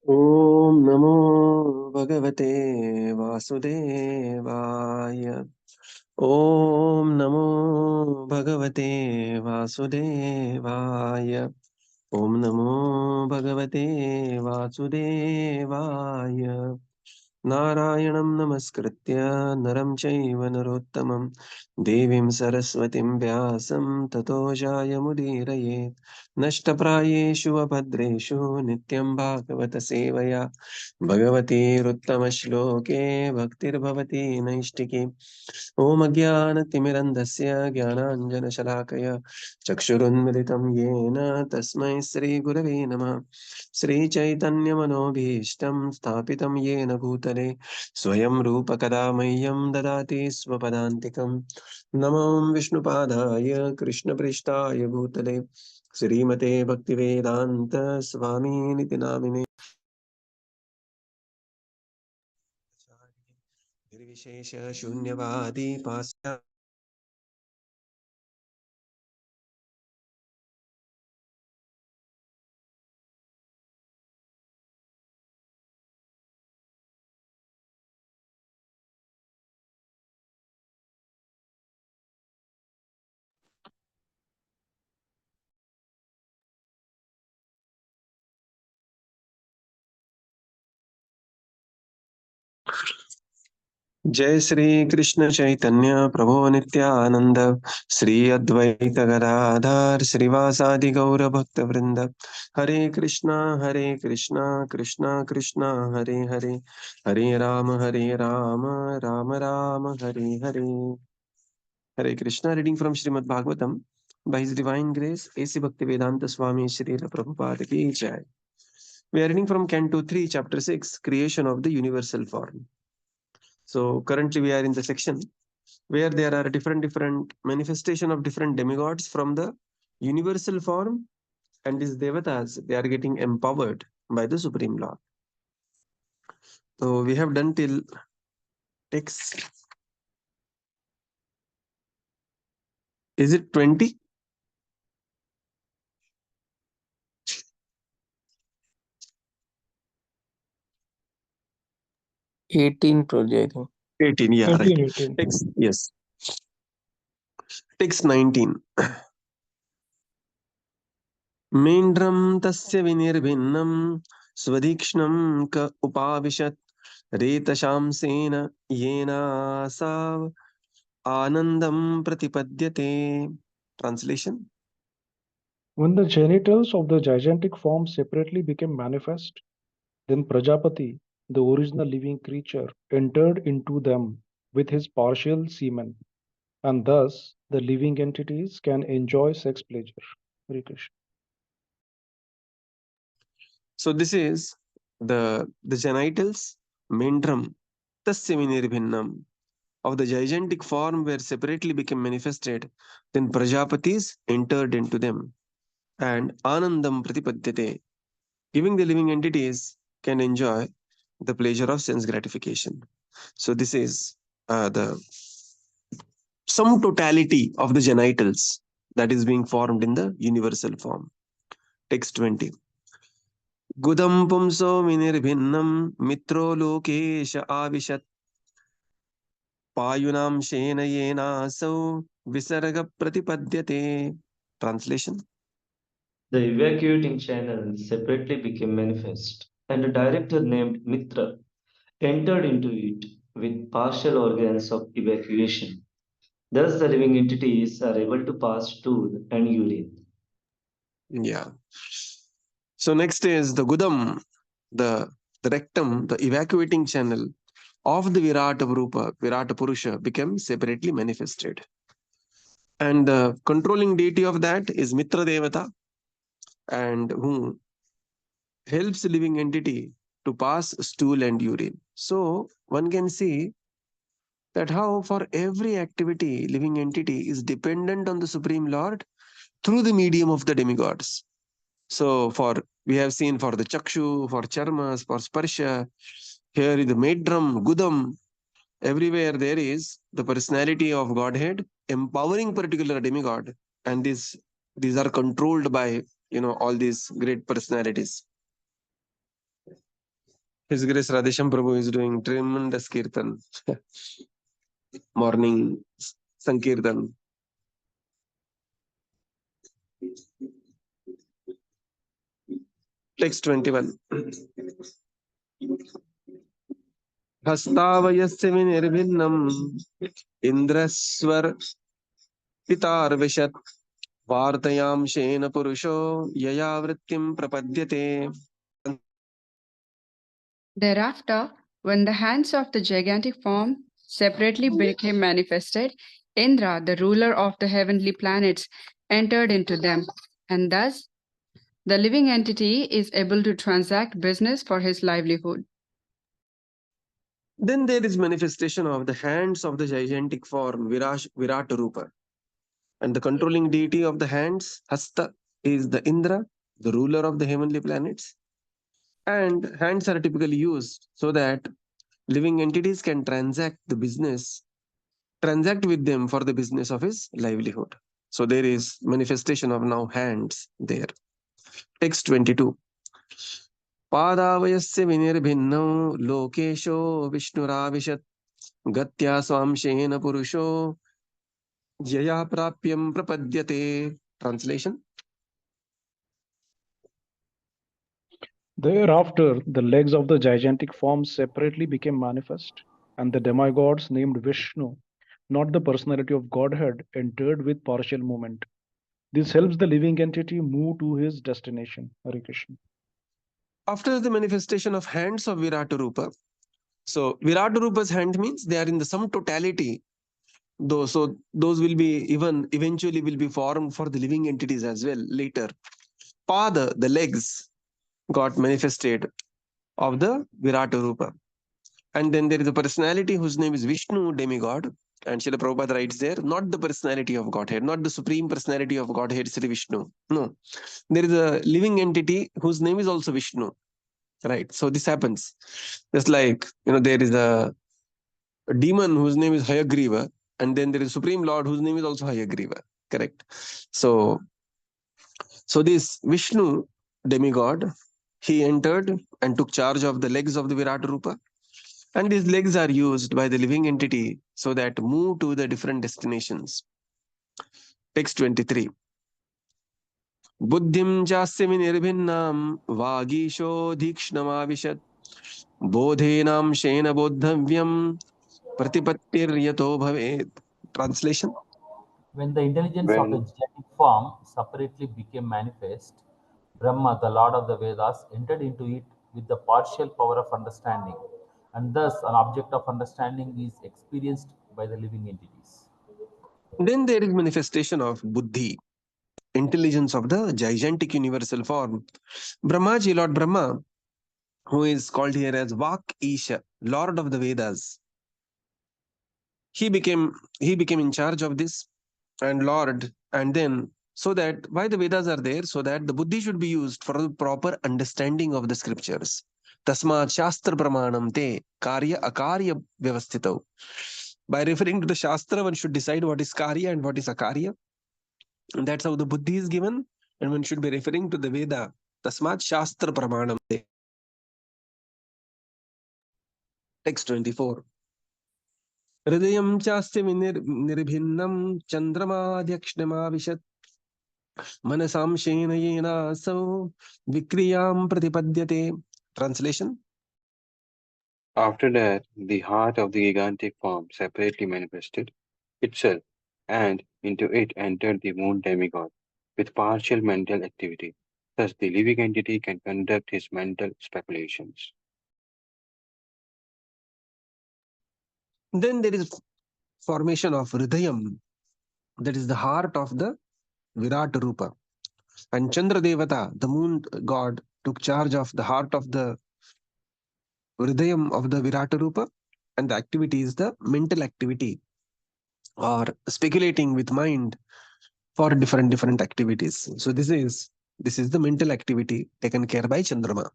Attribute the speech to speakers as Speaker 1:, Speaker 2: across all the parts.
Speaker 1: Om Namo Bhagavate Vasudevaya. Om Namo Bhagavate Vasudevaya. Om Namo Bhagavate Vasudevaya. Narayanam Namaskritya Naram Chaiva Narottamam Devim Saraswatim Vyasam Tato Jayamudiraye Nashtaprayeshu Abhadreshu Nityam Bhagavata Sevaya Bhagavati Ruttama-shloke Bhaktir Bhavati Naishtiki Om Ajnana-timirandasya Jnananjana-shalakaya Chakshurunmilitam Yena Tasmai Sri Gurave Namah Sri Chaitanya Manobhishtam Sthapitam Yena Bhutale Swayam Rupa Kadamayyam Dadati Swapadantikam Namam Vishnupadaya Krishna Prishtaya Bhutale Srimate Bhaktivedanta Swami Niti Namine Nirvishesha Shunyavadi Pasya जय श्री कृष्ण चैतन्य प्रभु नित्यानंद श्री अद्वैत गदाधर श्रीवासादि गौर भक्त वृंद Hare Krishna Krishna Krishna Hare Hare Hare Rama Rama Rama Hare Hare Hare Krishna reading from Srimad Bhagavatam by his divine grace AC Bhaktivedanta Swami Srila Prabhupada ki jai. We are reading from Canto 3 chapter 6 creation of the universal form. So currently we are in the section where there are different manifestation of different demigods from the universal form, and these devatas, they are getting empowered by the Supreme Lord. So we have done till text. Is it 20?
Speaker 2: Probably, I think.
Speaker 1: 18, yeah, right.
Speaker 3: 18.
Speaker 1: Text, yes. Text 19. मेन्द्रं तस्य विनिर्भिन्नं स्वदीक्ष्णं क उपाविशत् रेतशांसेन येनासाव आनन्दं प्रतिपद्यते. Translation.
Speaker 3: When the genitals of the gigantic form separately became manifest, then Prajapati, the original living creature, entered into them with his partial semen, and thus the living entities can enjoy sex pleasure. Hare Krishna.
Speaker 1: So this is the genitals, mendram, tasya vinirbinnam, of the gigantic form were separately became manifested. Then Prajapatis entered into them, and Anandam Pratipadyate, giving the living entities can enjoy the pleasure of sense gratification. So this is the sum totality of the genitals that is being formed in the universal form. Text 20. Gudam pumso vinirbinnam mitro lokesh avishat पायुनाम शेन येनासौ विसर्ग प्रतिपद्यते. Translation.
Speaker 4: The evacuating channel separately became manifest, and a director named Mitra entered into it with partial organs of evacuation. Thus, the living entities are able to pass stool and urine.
Speaker 1: Yeah. So next is the Gudam, the, the rectum, the evacuating channel of the virāṭ-puruṣa became separately manifested. And the controlling deity of that is Mitra Devata, and who helps the living entity to pass stool and urine. So one can see that how for every activity, living entity is dependent on the Supreme Lord through the medium of the demigods. So we have seen for the Chakshu, for Charmas, for Sparsha, here is the Medram, Gudam, everywhere there is the personality of Godhead empowering particular demigod, and these are controlled by all these great personalities. His Grace Radhesham Prabhu is doing tremendous kirtan. Morning Sankirtan. Text 21. Hastavayasya vinirvinnam indraswar pitarvishat vartayam shena purusho yaya vrittim prapadyate.
Speaker 5: Thereafter, when the hands of the gigantic form separately became manifested, Indra, the ruler of the heavenly planets, entered into them, and thus the living entity is able to transact business for his livelihood.
Speaker 1: Then there is manifestation of the hands of the gigantic form virāṭ-puruṣa, and the controlling deity of the hands Hasta is the Indra, the ruler of the heavenly planets. And hands are typically used so that living entities can transact with them for the business of his livelihood. So there is manifestation of now hands there. Text 22. Padavayasya vinirभिन्नौ lokesho vishnuravishad gatya swamshena purusho jaya prapyam prapadyate. Translation.
Speaker 3: Thereafter, the legs of the gigantic form separately became manifest, and the demigods named Vishnu, not the personality of Godhead, entered with partial movement. This helps the living entity move to his destination. Hare Krishna.
Speaker 1: After the manifestation of hands of virāṭ-puruṣa, so virāṭ-puruṣa's hand means they are in the sum totality. So those will be even eventually will be formed for the living entities as well later. Pada, the legs, got manifested of the virāṭ-puruṣa. And then there is a personality whose name is Vishnu, demigod. And Srila Prabhupada writes there, not the personality of Godhead, not the supreme personality of Godhead, Sri Vishnu. No. There is a living entity whose name is also Vishnu. Right. So this happens. Just like, there is a demon whose name is Hayagriva, and then there is Supreme Lord whose name is also Hayagriva. Correct. So this Vishnu demigod, he entered and took charge of the legs of the virāṭ-puruṣa. And these legs are used by the living entity so that move to the different destinations. Text 23. Buddhim jasya vinirvinnam vāgīśo dhīkshnamāvishat bodhenam shena bodhavyam pratipattir yato bhavet. Translation.
Speaker 6: When the intelligence of the gigantic form separately became manifest, Brahma, the Lord of the Vedas, entered into it with the partial power of understanding, and thus an object of understanding is experienced by the living entities.
Speaker 1: Then there is manifestation of Buddhi, intelligence of the gigantic universal form. Brahmaji, Lord Brahma, who is called here as Vak Isha, Lord of the Vedas, he became in charge of this and Lord, and then so that why the Vedas are there, so that the Buddhi should be used for the proper understanding of the scriptures. Tasmat Shastra Pramanam Te Karya Akarya Vyavasthitau. By referring to the Shastra, one should decide what is Karya and what is Akarya. And that's how the Buddhi is given. And one should be referring to the Veda. Tasmat Shastra Pramanam Te. Text 24. Hridayam chasya nirbhinnam chandramadhyakshnamashat manasam shena yena so vikriyam pratipadyate. Translation.
Speaker 7: After that, the heart of the gigantic form separately manifested itself, and into it entered the moon demigod with partial mental activity. Thus, the living entity can conduct his mental speculations.
Speaker 1: Then there is formation of Hridayam, that is the heart of the virāṭ-puruṣa. And Chandra Devata, the moon god, took charge of the heart of the Hridayam of the virāṭ-puruṣa, and the activity is the mental activity or speculating with mind for different activities. So this is the mental activity taken care by Chandrama.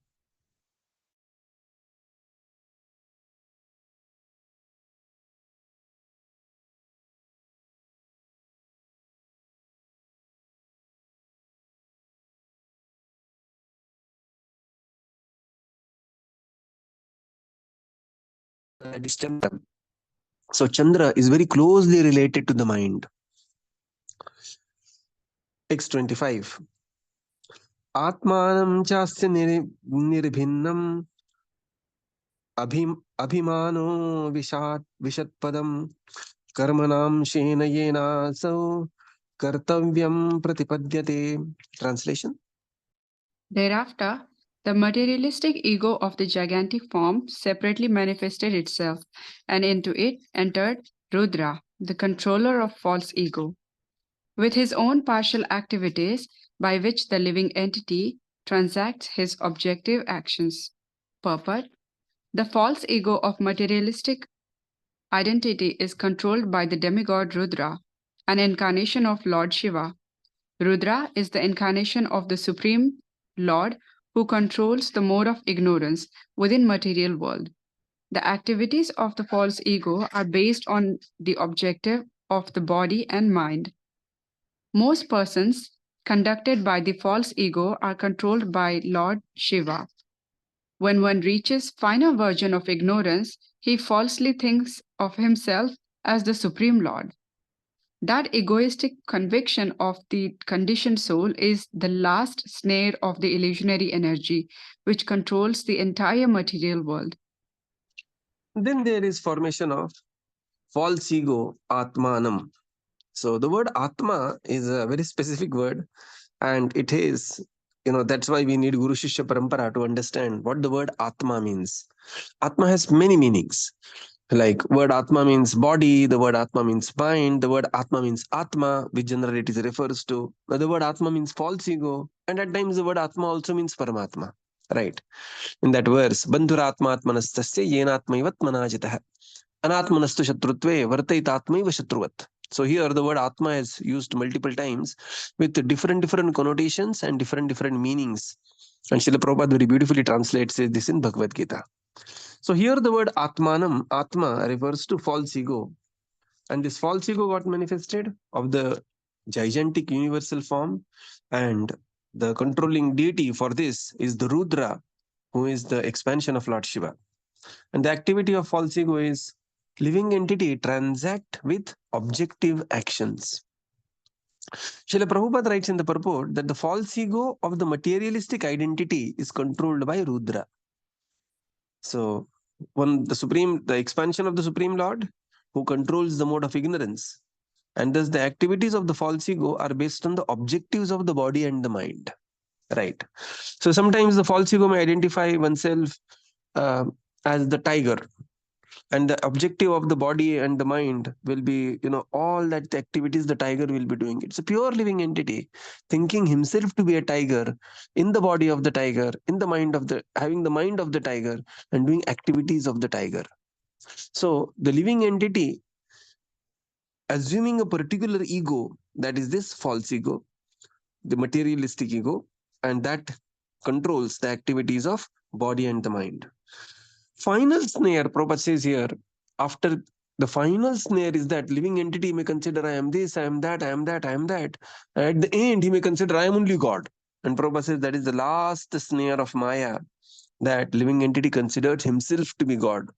Speaker 1: that is Chandra. So Chandra is very closely related to the mind. Text 25. Atmanam chasya nirbhinnam abhimano vishatpadam karmanam shena yena so kartavyam pratipadyate. Translation.
Speaker 5: Thereafter, the materialistic ego of the gigantic form separately manifested itself, and into it entered Rudra, the controller of false ego, with his own partial activities by which the living entity transacts his objective actions. Purport: the false ego of materialistic identity is controlled by the demigod Rudra, an incarnation of Lord Shiva. Rudra is the incarnation of the Supreme Lord who controls the mode of ignorance within material world. The activities of the false ego are based on the objective of the body and mind. Most persons conducted by the false ego are controlled by Lord Shiva. When one reaches finer version of ignorance, he falsely thinks of himself as the Supreme Lord. That egoistic conviction of the conditioned soul is the last snare of the illusionary energy, which controls the entire material world.
Speaker 1: Then there is formation of false ego, Atmanam. So the word Atma is a very specific word, and it is, that's why we need Guru Shishya Parampara to understand what the word Atma means. Atma has many meanings. Like word Atma means body, the word Atma means mind, the word Atma means Atma, which generally it is refers to. Now, the word Atma means false ego, and at times the word Atma also means Paramatma. Right? In that verse, Bandhuratma Atmanastasya Yenatma Ivatmanajitah Anatmanastu Shatrutve Vartaitatmaiva Shatruvat. So here the word Atma is used multiple times with different connotations and different meanings. And Srila Prabhupada very beautifully translates this in Bhagavad Gita. So here the word Atmanam, Atma, refers to false ego. And this false ego got manifested of the gigantic universal form, and the controlling deity for this is the Rudra, who is the expansion of Lord Shiva. And the activity of false ego is living entity transact with objective actions. Srila Prabhupada writes in the purport that the false ego of the materialistic identity is controlled by Rudra. So, the expansion of the Supreme Lord, who controls the mode of ignorance, and thus the activities of the false ego are based on the objectives of the body and the mind. Right. So sometimes the false ego may identify oneself as the tiger, and the objective of the body and the mind will be, all that the activities the tiger will be doing. It's a pure living entity thinking himself to be a tiger, in the body of the tiger, in the mind of having the mind of the tiger, and doing activities of the tiger. So the living entity assuming a particular ego, that is this false ego, the materialistic ego, and that controls the activities of body and the mind. Final snare, Prabhupada says here, after the final snare is that living entity may consider I am this, I am that, I am that, I am that. At the end, he may consider I am only God. And Prabhupada says that is the last snare of Maya, that living entity considers himself to be God.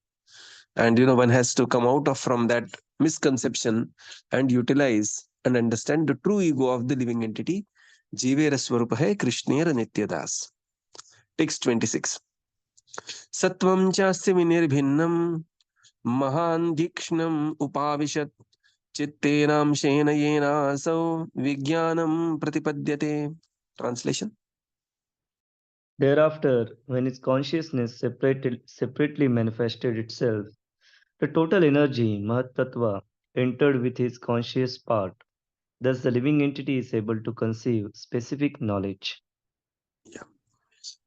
Speaker 1: And one has to come out from that misconception and utilize and understand the true ego of the living entity. Jivera Swarupa hai Krishnera Nityadas. Text 26. Sattvam chasya vinirbinnam mahan dikshnam upavishat chittenam shena yena asau vijnanam pratipadyate. Translation.
Speaker 4: Thereafter, when his consciousness separately manifested itself, the total energy, Mahat-tattva, entered with his conscious part. Thus, the living entity is able to conceive specific knowledge.
Speaker 1: Yeah.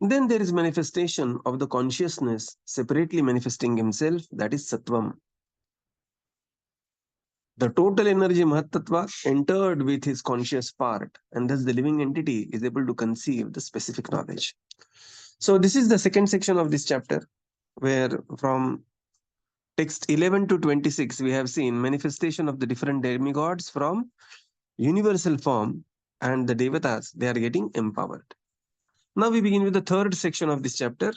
Speaker 1: Then there is manifestation of the consciousness separately manifesting himself, that is Sattvam. The total energy Mahat-tattva entered with his conscious part, and thus the living entity is able to conceive the specific knowledge. So this is the second section of this chapter, where from text 11 to 26 we have seen manifestation of the different demigods from universal form, and the devatas, they are getting empowered. Now we begin with the third section of this chapter,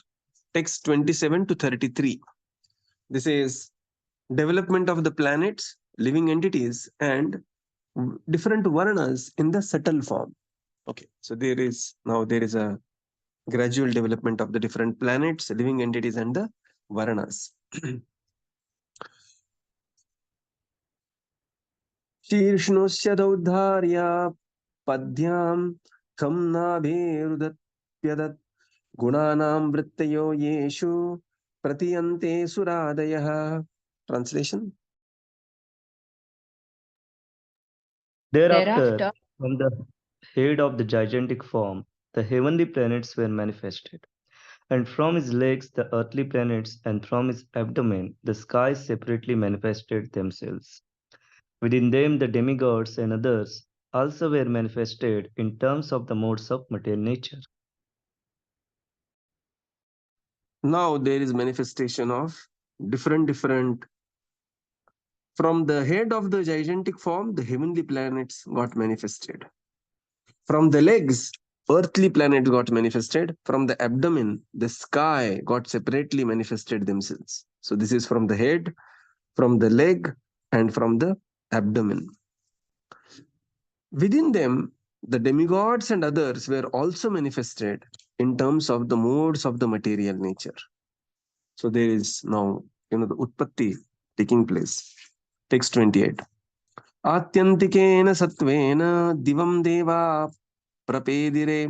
Speaker 1: text 27 to 33. This is development of the planets, living entities, and different Varanas in the subtle form. Okay, so there is a gradual development of the different planets, living entities, and the Varanas. शीर्ष्णुस्य दौद्धार्या पद्यां खं नाभिरुदप्यदत् गुणानां वृत्तयो येषु प्रतीयन्ते सुरादयः. Translation.
Speaker 4: Thereafter, from the head of the gigantic form, the heavenly planets were manifested, and from his legs the earthly planets, and from his abdomen the skies separately manifested themselves. Within them the demigods and others also were manifested in terms of the modes of material nature.
Speaker 1: Now there is manifestation of different from the head of the gigantic form, the heavenly planets got manifested. From the legs, earthly planets got manifested. From the abdomen, the sky got separately manifested themselves. So this is from the head, from the leg, and from the abdomen. Within them, the demigods and others were also manifested in terms of the modes of the material nature. So there is now, the Utpatti taking place. Text 28. Atyantikena satvena divam deva prapedire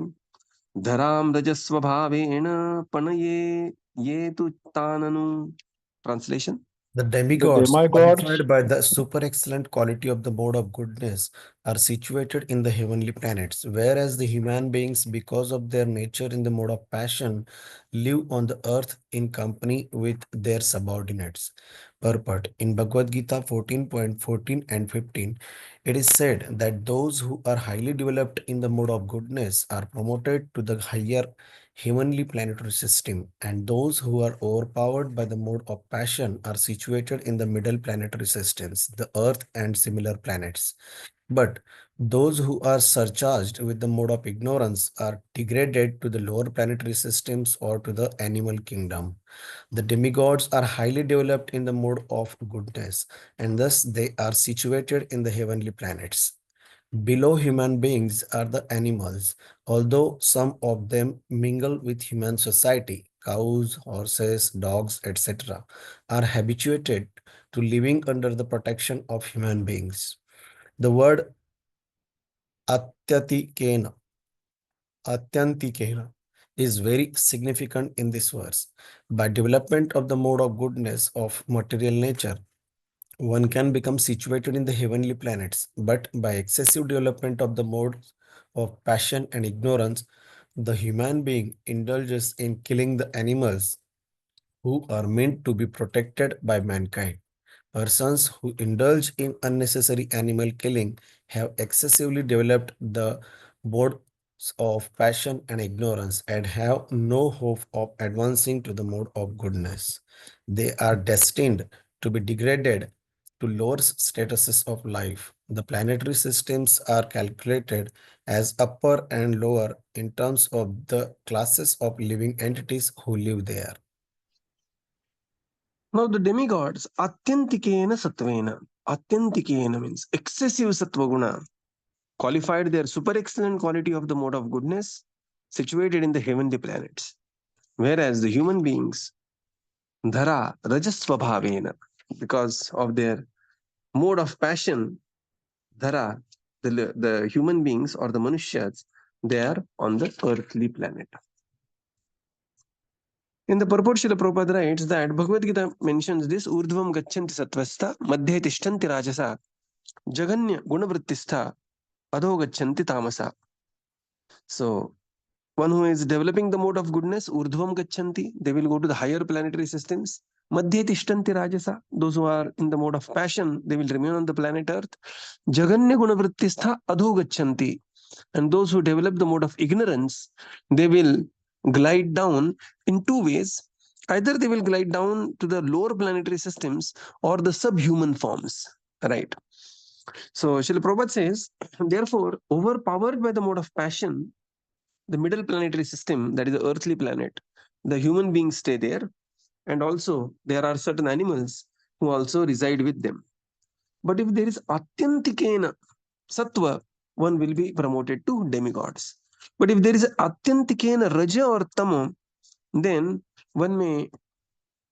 Speaker 1: dharam rajasvabhavena panaye yetu tananu. Translation.
Speaker 8: The
Speaker 3: The
Speaker 8: demigods,
Speaker 3: demigods,
Speaker 8: qualified by the super excellent quality of the mode of goodness, are situated in the heavenly planets, whereas the human beings, because of their nature in the mode of passion, live on the earth in company with their subordinates. Purport. In Bhagavad Gita 14.14 and 15, it is said that those who are highly developed in the mode of goodness are promoted to the higher heavenly planetary system, and those who are overpowered by the mode of passion are situated in the middle planetary systems, the Earth and similar planets. But those who are surcharged with the mode of ignorance are degraded to the lower planetary systems or to the animal kingdom. The demigods are highly developed in the mode of goodness, and thus they are situated in the heavenly planets. Below human beings are the animals, although some of them mingle with human society. Cows, horses, dogs, etc., are habituated to living under the protection of human beings. The word atyatikena, atyantikena is very significant in this verse. By development of the mode of goodness of material nature, one can become situated in the heavenly planets, but by excessive development of the modes of passion and ignorance, the human being indulges in killing the animals who are meant to be protected by mankind. Persons who indulge in unnecessary animal killing have excessively developed the modes of passion and ignorance and have no hope of advancing to the mode of goodness. They are destined to be degraded to lower statuses of life. The planetary systems are calculated as upper and lower in terms of the classes of living entities who live there.
Speaker 1: Now the demigods, atyantikena satvena. Atyantikena means excessive sattva guna, qualified their super excellent quality of the mode of goodness, situated in the heavenly planets. Whereas the human beings, dhara rajasvabhavena, because of their mode of passion, dhara, the human beings or the manushyas, they are on the earthly planet. In the purport, Srila Prabhupada writes that Bhagavad Gita mentions this urdhvam gachanti sattvastha madhye tishtanti rajasa jaganya gunavrittistha adho gachanti tamasa. So one who is developing the mode of goodness, urdhvam gachanti, they will go to the higher planetary systems. Madhye tishtanti rajasa, those who are in the mode of passion, they will remain on the planet Earth. Jaganya gunavrittistha adho gachanti, and those who develop the mode of ignorance, they will glide down in two ways. Either they will glide down to the lower planetary systems or the subhuman forms, right? So Srila Prabhupada says, therefore, overpowered by the mode of passion, the middle planetary system, that is the earthly planet, the human beings stay there. and also there are certain animals who also reside with them. But if there is atyantikena sattva, one will be promoted to demigods. But if there is atyantikena raja or tamo, then one may,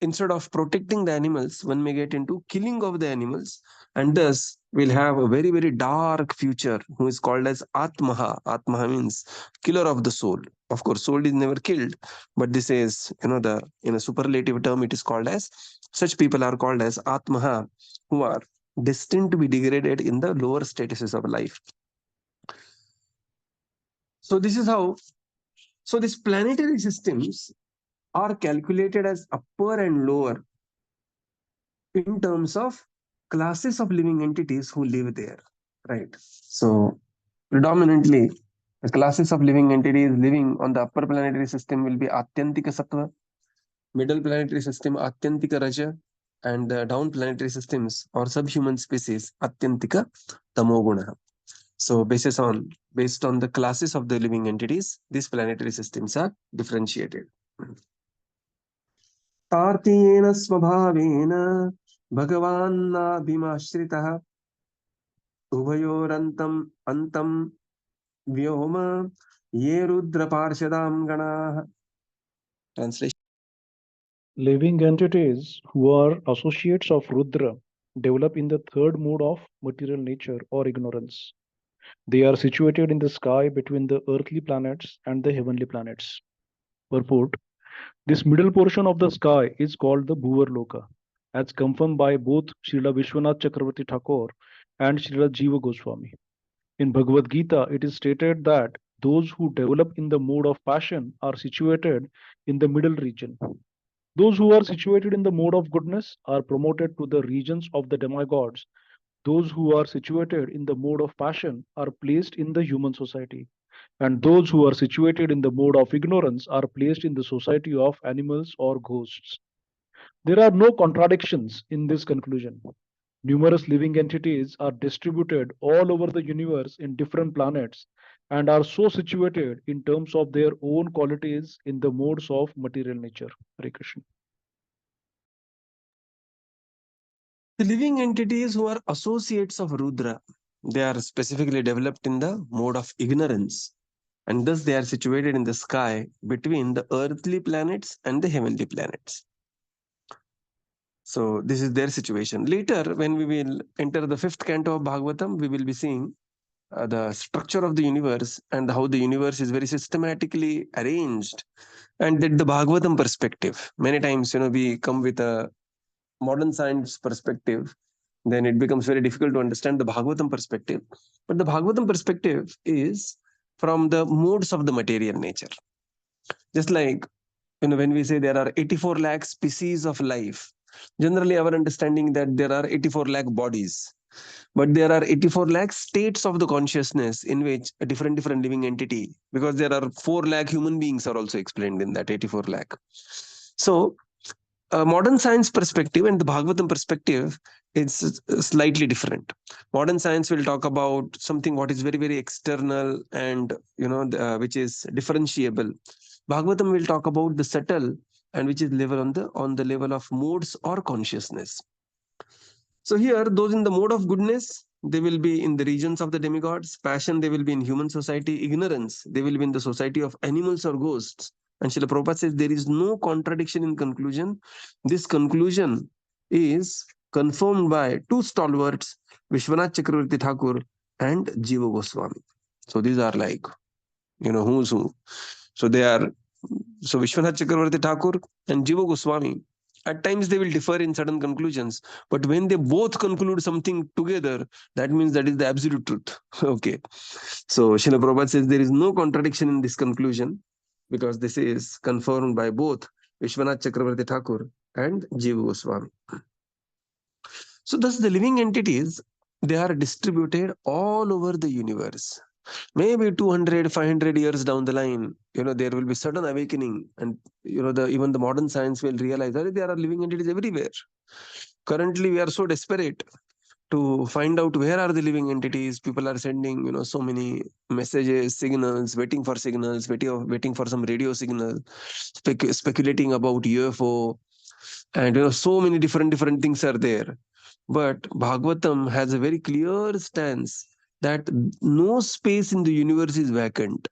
Speaker 1: instead of protecting the animals, one may get into killing of the animals, and thus will have a very, very dark future, who is called as Atmaha. Atmaha means killer of the soul. Of course, soul is never killed, but this is, in a superlative term, it is called as, such people are called as Atmaha, who are destined to be degraded in the lower statuses of life. So this is how, so these planetary systems are calculated as upper and lower in terms of classes of living entities who live there, right? So predominantly, the classes of living entities living on the upper planetary system will be Atyantika Sattva, middle planetary system Atyantika Raja, and the down planetary systems or subhuman species Atyantika Tamoguna. So based on the classes of the living entities, these planetary systems are differentiated. तार्तीयेन स्वभावेन भगवान्नाभिमाश्रितः उभयोरन्तम् अन्तं व्योम ये रुद्रपार्षदां गणाः. Translation.
Speaker 3: Living entities who are associates of Rudra develop in the third mode of material nature or ignorance. They are situated in the sky between the earthly planets and the heavenly planets. Purport: this middle portion of the sky is called the Bhuvar Loka, as confirmed by both Srila Vishwanath Chakravarti Thakur and Srila Jiva Goswami. In Bhagavad Gita, it is stated that those who develop in the mode of passion are situated in the middle region. Those who are situated in the mode of goodness are promoted to the regions of the demigods. Those who are situated in the mode of passion are placed in the human society. And those who are situated in the mode of ignorance are placed in the society of animals or ghosts. There are no contradictions in this conclusion. Numerous living entities are distributed all over the universe in different planets and are so situated in terms of their own qualities in the modes of material nature. Hare Krishna.
Speaker 1: The living entities who are associates of Rudra, they are specifically developed in the mode of ignorance, and thus they are situated in the sky between the earthly planets and the heavenly planets. So this is their situation. Later, when we will enter the 5th canto of Bhagavatam, we will be seeing the structure of the universe and how the universe is very systematically arranged, and that the Bhagavatam perspective. Many times, we come with a modern science perspective, then it becomes very difficult to understand the Bhagavatam perspective. But the Bhagavatam perspective is from the modes of the material nature. Just like, when we say there are 84 lakh species of life, generally our understanding that there are 84 lakh bodies, but there are 84 lakh states of the consciousness in which a different living entity, because there are 4 lakh human beings are also explained in that 84 lakh. So a modern science perspective and the Bhagavatam perspective is slightly different. Modern science will talk about something what is very, very external and which is differentiable. Bhagavatam will talk about the subtle and which is level on the level of modes or consciousness. So here, those in the mode of goodness, they will be in the regions of the demigods. Passion, they will be in human society. Ignorance, they will be in the society of animals or ghosts. And Srila Prabhupada says there is no contradiction in conclusion. This conclusion is confirmed by two stalwarts, Vishwanath Chakravarti Thakur and Jiva Goswami. So these are like, who's who. So Vishwanath Chakravarti Thakur and Jiva Goswami, at times they will differ in certain conclusions, but when they both conclude something together, that means that is the absolute truth. Okay. So Srila Prabhupada says there is no contradiction in this conclusion, because this is confirmed by both Vishwanath Chakravarti Thakur and Jiva Goswami. So thus the living entities, they are distributed all over the universe. Maybe 200, 500 years down the line, there will be sudden awakening, and even the modern science will realize that there are living entities everywhere. Currently, we are so desperate to find out where are the living entities. People are sending, so many messages, signals, waiting for signals, waiting for some radio signal, speculating about UFO. And so many different things are there. But Bhagavatam has a very clear stance that no space in the universe is vacant.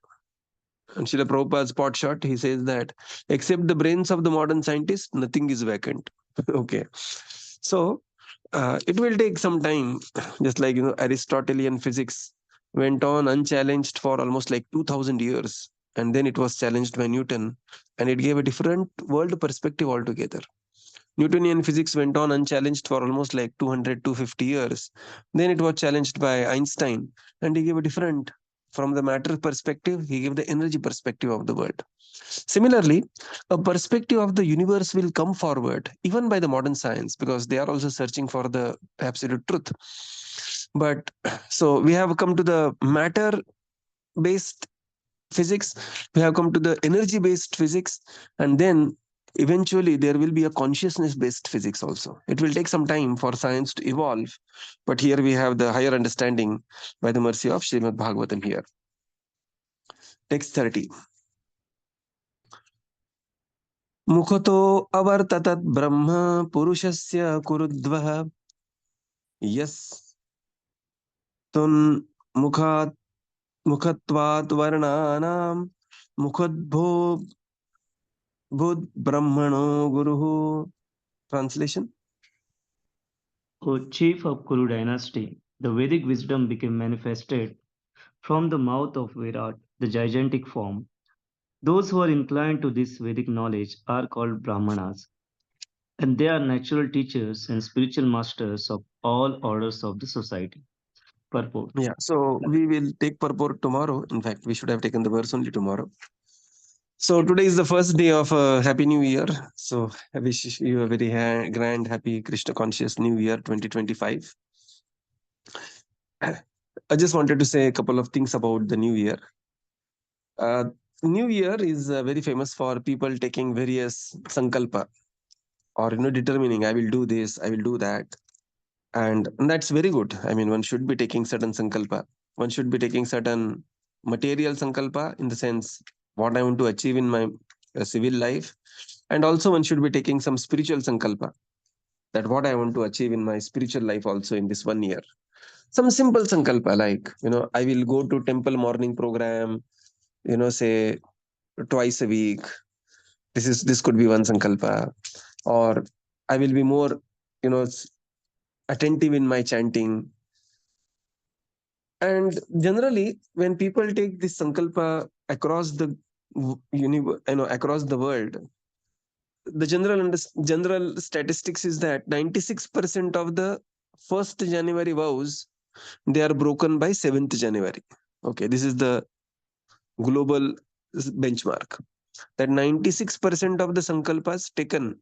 Speaker 1: And Srila Prabhupada's pot shot, he says that except the brains of the modern scientists, nothing is vacant. Okay. So it will take some time, just like Aristotelian physics went on unchallenged for almost like 2000 years, and then it was challenged by Newton, and it gave a different world perspective altogether. Newtonian physics went on unchallenged for almost like 200-250 years. Then it was challenged by Einstein, and he gave a different, from the matter perspective, he gave the energy perspective of the world. Similarly, a perspective of the universe will come forward even by the modern science, because they are also searching for the absolute truth. But so we have come to the matter based physics, we have come to the energy based physics, and then eventually there will be a consciousness based physics also. It will take some time for science to evolve, but here we have the higher understanding by the mercy of Śrīmad-Bhāgavatam here. Text 30. Mukhato avartatat brahma purushasya kurudvah yas tun mukhat mukhatvat varnanam mukhadbho bud brahmano guruhu. Translation.
Speaker 4: O chief of Kuru dynasty, the Vedic wisdom became manifested from the mouth of Virat, the gigantic form. Those who are inclined to this Vedic knowledge are called Brahmanas, and they are natural teachers and spiritual masters of all orders of the society. Purport.
Speaker 1: Yeah, so we will take purport tomorrow. In fact, we should have taken the verse only tomorrow. So today is the first day of Happy New Year. So I wish you a very grand, happy, Krishna conscious New Year 2025. I just wanted to say a couple of things about the New Year. New Year is very famous for people taking various sankalpa, or determining I will do this, I will do that. And that's very good. I mean, one should be taking certain sankalpa. One should be taking certain material sankalpa, in the sense what I want to achieve in my civil life. And also one should be taking some spiritual sankalpa, that what I want to achieve in my spiritual life also in this 1 year. Some simple sankalpa like, I will go to temple morning program, say twice a week. This could be one sankalpa. Or I will be more, attentive in my chanting. And generally, when people take this sankalpa across the universe, across the world, the general statistics is that 96% of the 1st January vows, they are broken by 7th January. Okay, this is the global benchmark. That 96% of the sankalpas taken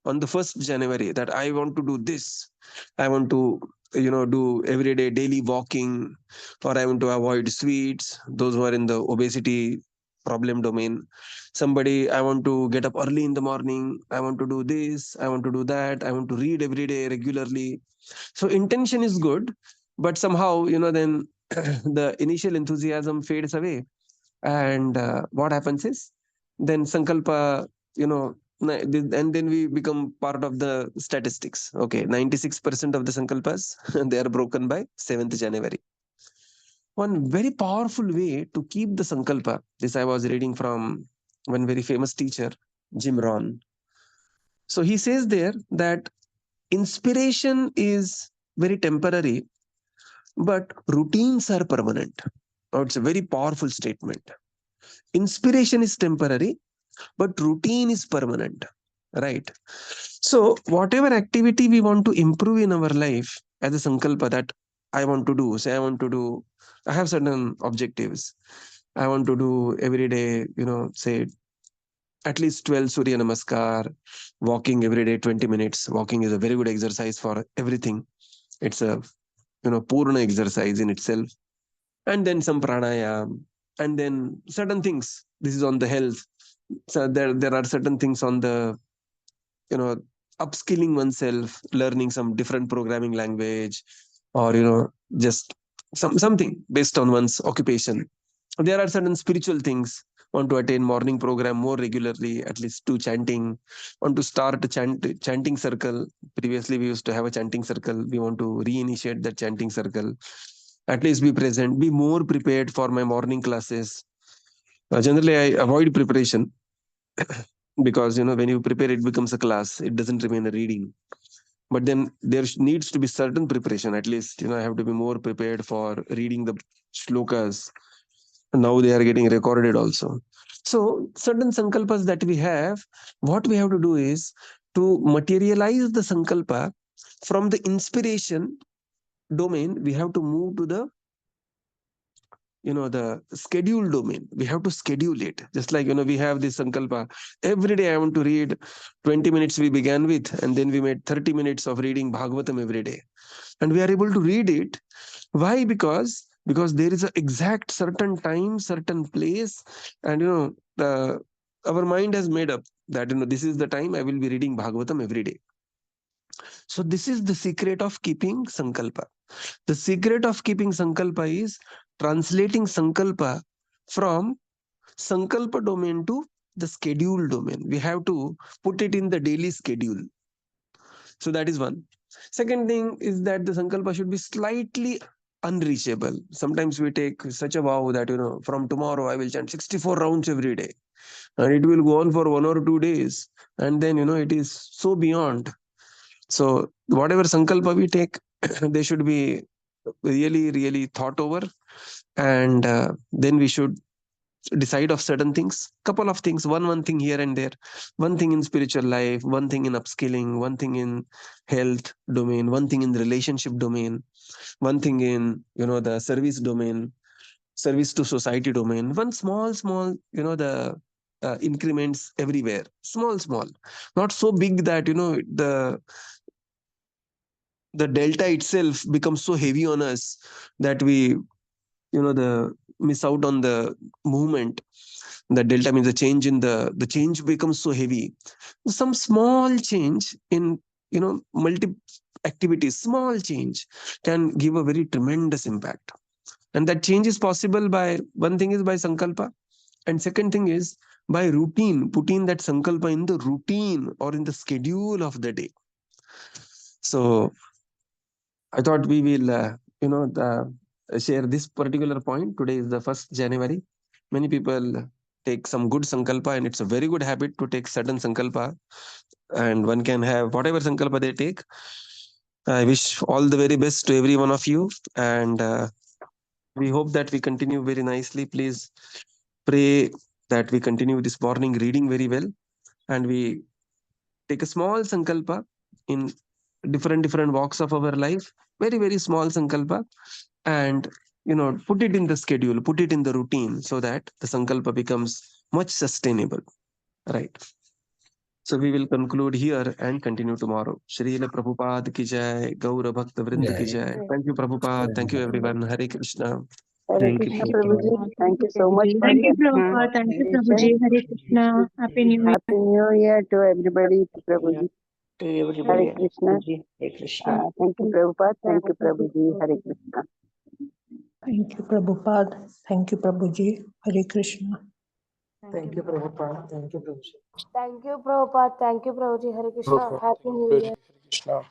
Speaker 1: on the 1st January, that I want to do this, I want to do everyday daily walking, or I want to avoid sweets, those who are in the obesity problem domain. Somebody, I want to get up early in the morning, I want to do this, I want to do that, I want to read every day regularly. So intention is good, but somehow then the initial enthusiasm fades away, and what happens is then sankalpa, and then we become part of the statistics. Okay, 96% of the sankalpas they are broken by 7th January. One very powerful way to keep the sankalpa, this I was reading from one very famous teacher, Jim Rohn. So he says there that inspiration is very temporary, but routines are permanent. Now, it's a very powerful statement. Inspiration is temporary, but routine is permanent, right? So whatever activity we want to improve in our life as a sankalpa, that I want to do, say I have certain objectives. I want to do every day, say at least 12 Surya Namaskar, walking every day 20 minutes. Walking is a very good exercise for everything. It's a, purna exercise in itself. And then some pranayam, and then certain things. This is on the health. So there are certain things on the, upskilling oneself, learning some different programming language, or just something based on one's occupation. There are certain spiritual things, want to attend morning program more regularly, at least 2 chanting, want to start a chanting circle. Previously, we used to have a chanting circle. We want to reinitiate that chanting circle. At least be present, be more prepared for my morning classes. Generally, I avoid preparation because, when you prepare, it becomes a class. It doesn't remain a reading. But then there needs to be certain preparation. At least, I have to be more prepared for reading the shlokas. Now they are getting recorded also. So certain sankalpas that we have, what we have to do is to materialize the sankalpa from the inspiration domain. We have to move to the the schedule domain. We have to schedule it. Just like, we have this sankalpa. Every day I want to read 20 minutes we began with, and then we made 30 minutes of reading Bhagavatam every day. And we are able to read it. Why? Because there is an exact certain time, certain place, and our mind has made up that this is the time I will be reading Bhagavatam every day. So this is the secret of keeping sankalpa. The secret of keeping sankalpa is translating sankalpa from sankalpa domain to the schedule domain. We have to put it in the daily schedule. So that is one. Second thing is that the sankalpa should be slightly unreachable. Sometimes we take such a vow that, from tomorrow I will chant 64 rounds every day. And it will go on for 1 or 2 days. And then, it is so beyond. So whatever sankalpa we take, they should be really, really thought over. And then we should decide of certain things, couple of things, one thing here and there, one thing in spiritual life, one thing in upskilling, one thing in health domain, one thing in the relationship domain, one thing in the service domain, service to society domain, one small the increments everywhere, small, not so big that the delta itself becomes so heavy on us that we the miss out on the movement. The delta means the change in the change becomes so heavy. Some small change in multi activities, small change can give a very tremendous impact. And that change is possible by, one thing is by sankalpa, and second thing is by routine, putting that sankalpa in the routine or in the schedule of the day. So I thought we will share this particular point. Today is the 1st January. Many people take some good sankalpa, and it's a very good habit to take certain sankalpa, and one can have whatever sankalpa they take. I wish all the very best to every one of you, and we hope that we continue very nicely. Please pray that we continue this morning reading very well, and we take a small sankalpa in different walks of our life, very small sankalpa, and put it in the schedule, put it in the routine, so that the sankalpa becomes much sustainable, right? So we will conclude here and continue tomorrow. Srila Prabhupada ki jai, Gaura Bhakta Vrinda ki jai. Thank you, Prabhupada. Thank you, everyone. Hare Krishna.
Speaker 9: Hare
Speaker 7: Thank you,
Speaker 9: Krishna,
Speaker 7: Prabhupada.
Speaker 9: Prabhuji. Thank you so much for
Speaker 10: Thank you,
Speaker 9: your
Speaker 10: Prabhupada. Thank you,
Speaker 9: explanation.
Speaker 10: Prabhuji. Hare Krishna. Happy New Year.
Speaker 9: Happy New Year to everybody, to Prabhuji.
Speaker 11: To everybody.
Speaker 9: Hare Krishna.
Speaker 11: Hare Krishna.
Speaker 9: Thank you, Prabhupada. Thank you, Prabhuji. Hare Krishna.
Speaker 12: Thank you, Prabhupada. Thank you, Prabhuji. Hare Krishna.
Speaker 11: Thank you, Prabhupada. Thank you, Prabhuji.
Speaker 13: Thank you, Prabhupada. Thank you, Prabhuji. Hare Krishna. Happy New Year.
Speaker 2: Krishna.